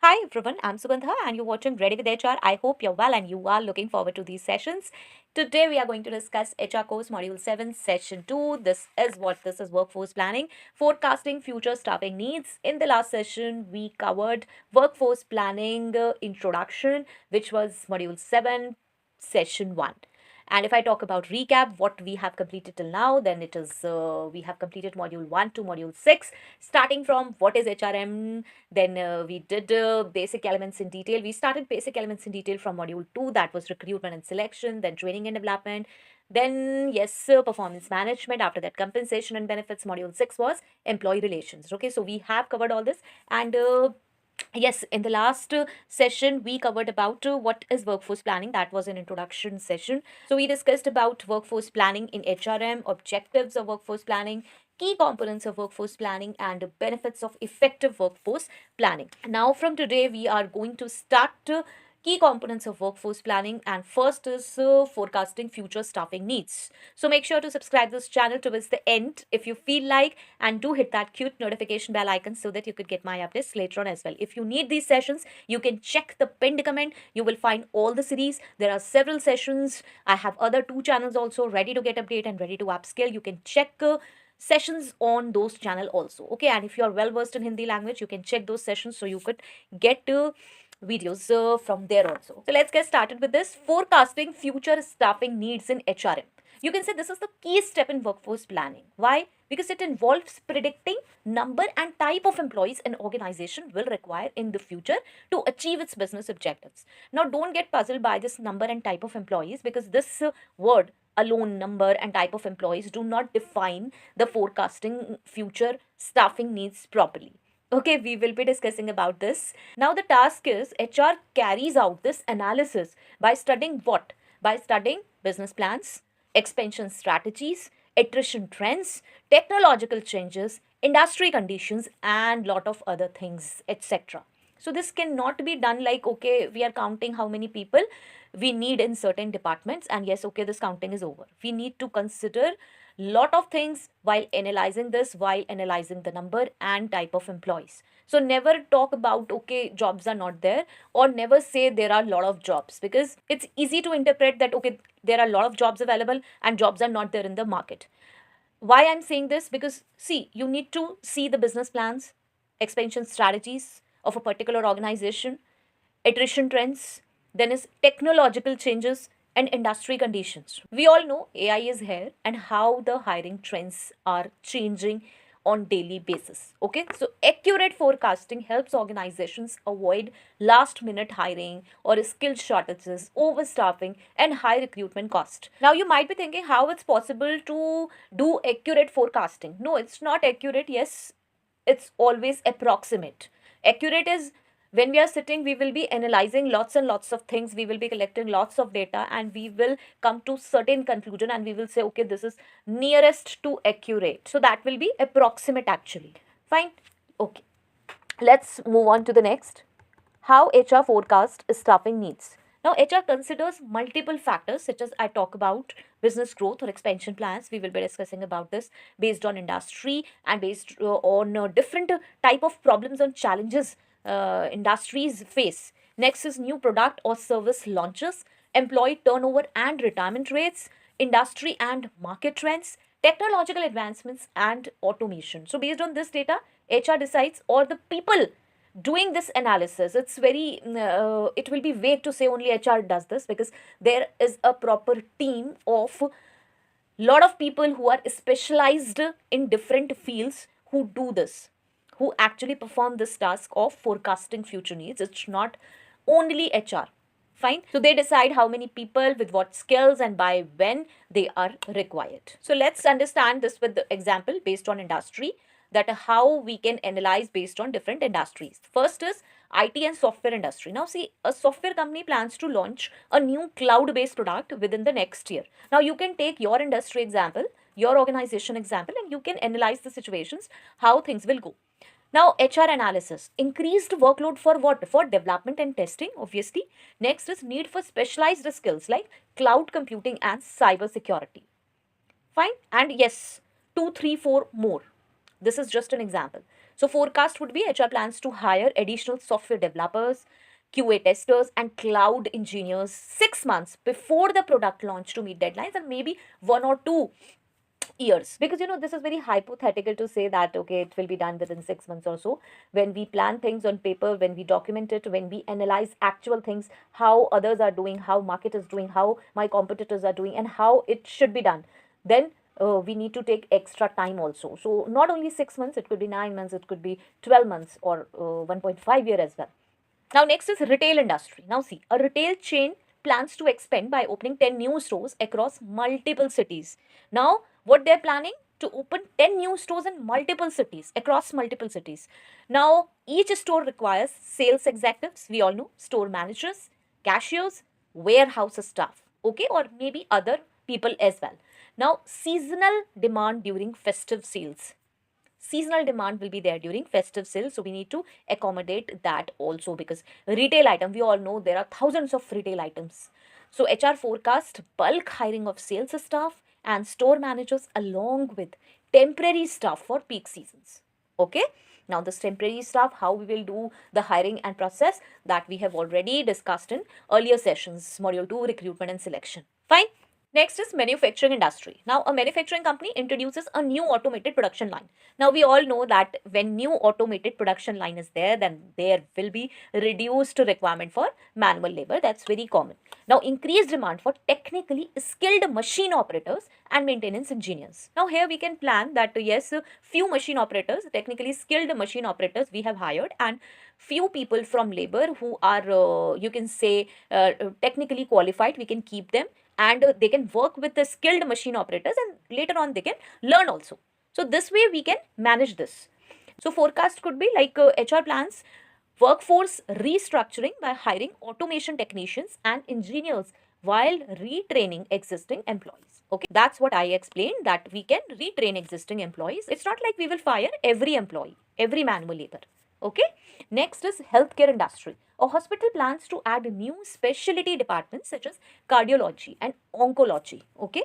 Hi everyone, I'm Sugandha and you're watching Ready with HR. I hope you're well and you are looking forward to these sessions. Today we are going to discuss HR course module 7 session 2. This is workforce planning, forecasting future staffing needs. In the last session we covered workforce planning introduction, which was module 7 session 1. And if I talk about recap, what we have completed till now, then it is we have completed module 1 to module 6, starting from what is HRM. Then we did basic elements in detail. We started basic elements in detail from module 2, that was recruitment and selection, then training and development. Then, yes, performance management. After that, compensation and benefits. Module 6 was employee relations. Okay, so we have covered all this. And yes, in the last session we covered about what is workforce planning. That was an introduction session. So we discussed about workforce planning in HRM, objectives of workforce planning, key components of workforce planning, and benefits of effective workforce planning. Now from today we are going to start key components of workforce planning, and first is forecasting future staffing needs. So make sure to subscribe this channel towards the end if you feel like, and do hit that cute notification bell icon so that you could get my updates later on as well. If you need these sessions, you can check the pinned comment. You will find all the series. There are several sessions. I have other 2 channels also, Ready to Get Update and Ready to Upskill. You can check sessions on those channel also. Okay, and if you are well versed in Hindi language, you can check those sessions so you could get videos from there also. So let's get started with this. Forecasting future staffing needs in HRM. You can say this is the key step in workforce planning. Why? Because it involves predicting number and type of employees an organization will require in the future to achieve its business objectives. Now, don't get puzzled by this number and type of employees, because this word alone, number and type of employees, do not define the forecasting future staffing needs properly. Okay, we will be discussing about this. Now, the task is HR carries out this analysis by studying what? By studying business plans, expansion strategies, attrition trends, technological changes, industry conditions, and lot of other things, etc. So this cannot be done like, okay, we are counting how many people we need in certain departments, and yes, okay, this counting is over. We need to consider lot of things while analyzing this, while analyzing the number and type of employees. So never talk about, okay, jobs are not there, or never say there are a lot of jobs, because it's easy to interpret that, okay, there are a lot of jobs available and jobs are not there in the market. Why I'm saying this? Because see, you need to see the business plans, expansion strategies of a particular organization, attrition trends, then is technological changes and industry conditions. We all know AI is here and how the hiring trends are changing on daily basis. Okay, so accurate forecasting helps organizations avoid last minute hiring or skill shortages, overstaffing, and high recruitment cost. Now you might be thinking how it's possible to do accurate forecasting. No, it's not accurate. Yes, it's always approximate. Accurate is when we are sitting, we will be analyzing lots and lots of things, we will be collecting lots of data, and we will come to certain conclusion, and we will say, okay, this is nearest to accurate. So that will be approximate actually. Fine. Okay, let's move on to the next. How HR forecast staffing needs. Now, HR considers multiple factors, such as I talk about business growth or expansion plans. We will be discussing about this based on industry and based on different type of problems and challenges industries face. Next is new product or service launches, employee turnover and retirement rates, industry and market trends, technological advancements, and automation. So based on this data, HR decides, or the people doing this analysis, it's very it will be vague to say only HR does this, because there is a proper team of lot of people who are specialized in different fields who do this, who actually perform this task of forecasting future needs. It's not only HR. Fine. So they decide how many people with what skills and by when they are required. So let's understand this with the example based on industry, that how we can analyze based on different industries. First is IT and software industry. Now see, a software company plans to launch a new cloud-based product within the next year. Now you can take your industry example, your organization example, and you can analyze the situations, how things will go. Now, HR analysis. Increased workload for what? For development and testing, obviously. Next is need for specialized skills like cloud computing and cyber security. Fine. And yes, 2, 3, 4 more. This is just an example. So forecast would be HR plans to hire additional software developers, QA testers, and cloud engineers 6 months before the product launch to meet deadlines, and maybe 1 or 2 years, because this is very hypothetical to say that okay, it will be done within 6 months or so. When we plan things on paper, when we document it, when we analyze actual things, how others are doing, how market is doing, how my competitors are doing, and how it should be done, then we need to take extra time also. So not only 6 months, it could be 9 months, it could be 12 months, or 1.5 year as well. Now, next is retail industry. Now, see, a retail chain plans to expand by opening 10 new stores across multiple cities. Now, what they're planning to open 10 new stores in multiple cities, across multiple cities. Now, each store requires sales executives, we all know, store managers, cashiers, warehouse staff, okay, or maybe other people as well. Now, seasonal demand during festive sales. Seasonal demand will be there during festive sales, so we need to accommodate that also, because retail item, we all know there are thousands of retail items. So HR forecast bulk hiring of sales staff and store managers along with temporary staff for peak seasons. Okay, now this temporary staff, how we will do the hiring and process, that we have already discussed in earlier sessions, module 2, recruitment and selection. Fine. Next is manufacturing industry. Now, a manufacturing company introduces a new automated production line. Now, we all know that when new automated production line is there, then there will be reduced requirement for manual labor. That's very common. Now, increased demand for technically skilled machine operators and maintenance engineers. Now, here we can plan that yes, few machine operators, technically skilled machine operators we have hired, and few people from labor who are, you can say, technically qualified, we can keep them, and they can work with the skilled machine operators, and later on they can learn also. So this way we can manage this. So forecast could be like HR plans workforce restructuring by hiring automation technicians and engineers while retraining existing employees. Okay, that's what I explained, that we can retrain existing employees. It's not like we will fire every employee, every manual labor. Okay, next is healthcare industry. A hospital plans to add new specialty departments such as cardiology and oncology. Okay,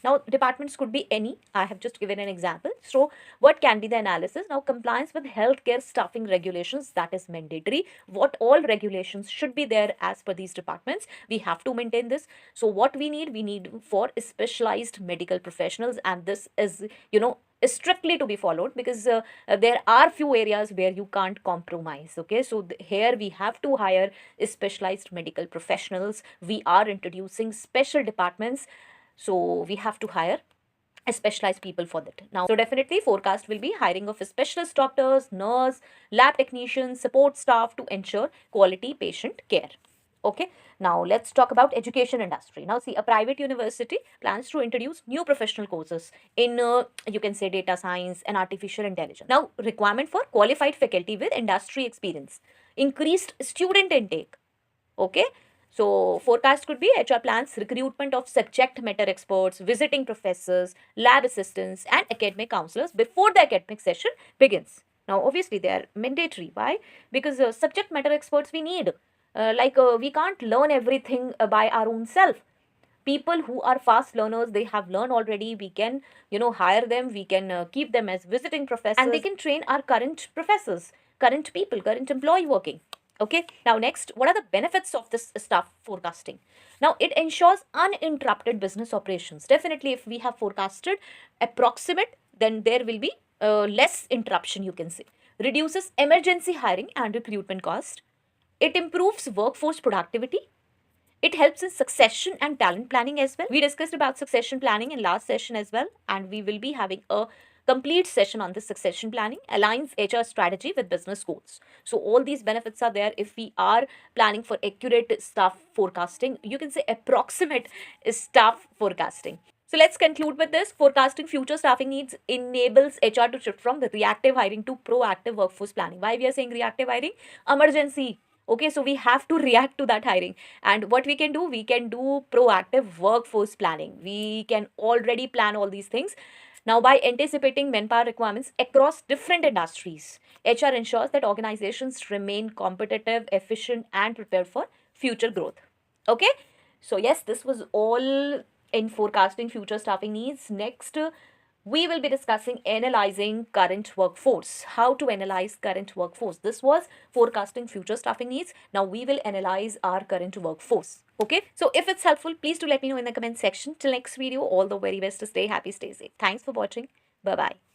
now departments could be any, I have just given an example. So what can be the analysis? Now, compliance with healthcare staffing regulations, that is mandatory. What all regulations should be there as per these departments, we have to maintain this. So what we need for specialized medical professionals, and this is strictly to be followed, because there are few areas where you can't compromise. Okay, so here we have to hire specialized medical professionals. We are introducing special departments, so we have to hire specialized people for that. Now, so definitely forecast will be hiring of specialist doctors, nurse, lab technicians, support staff to ensure quality patient care. Okay, now let's talk about education industry. Now, see, a private university plans to introduce new professional courses in, you can say, data science and artificial intelligence. Now, requirement for qualified faculty with industry experience, increased student intake. Okay, so forecast could be HR plans recruitment of subject matter experts, visiting professors, lab assistants, and academic counselors before the academic session begins. Now, obviously, they are mandatory. Why? Because subject matter experts we need. We can't learn everything by our own self. People who are fast learners, they have learned already, we can hire them, we can keep them as visiting professors, and they can train our current professors, current people, current employee working. Okay, now next, what are the benefits of this staff forecasting? Now, it ensures uninterrupted business operations. Definitely, if we have forecasted approximate, then there will be less interruption, you can say. Reduces emergency hiring and recruitment cost. It improves workforce productivity. It helps in succession and talent planning as well. We discussed about succession planning in last session as well, and we will be having a complete session on this succession planning. Aligns HR strategy with business goals. So all these benefits are there if we are planning for accurate staff forecasting. You can say approximate staff forecasting. So let's conclude with this. Forecasting future staffing needs enables HR to shift from the reactive hiring to proactive workforce planning. Why we are saying reactive hiring? Emergency. Okay, so we have to react to that hiring. And what we can do proactive workforce planning. We can already plan all these things. Now, by anticipating manpower requirements across different industries, HR ensures that organizations remain competitive, efficient, and prepared for future growth. Okay, so yes, this was all in forecasting future staffing needs. Next, we will be discussing analyzing current workforce, how to analyze current workforce. This was forecasting future staffing needs. Now we will analyze our current workforce. Okay, so if it's helpful, please do let me know in the comment section. Till next video, all the very best. To stay happy, stay safe. Thanks for watching. Bye bye.